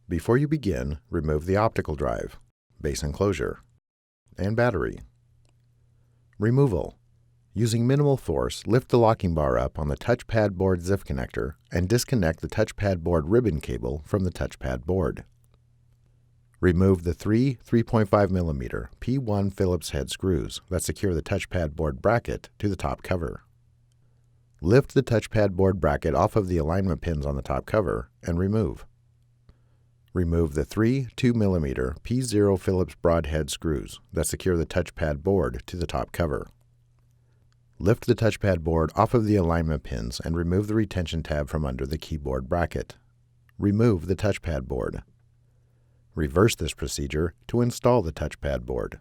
Before you begin, remove the optical drive, base enclosure, and battery. Removal. Using minimal force, lift the locking bar up on the touchpad board ZIF connector and disconnect the touchpad board ribbon cable from the touchpad board. Remove the three 3.5mm P1 Phillips head screws that secure the touchpad board bracket to the top cover. Lift the touchpad board bracket off of the alignment pins on the top cover and remove. Remove the three 2mm P0 Phillips broadhead screws that secure the touchpad board to the top cover. Lift the touchpad board off of the alignment pins and remove the retention tab from under the keyboard bracket. Remove the touchpad board. Reverse this procedure to install the touchpad board.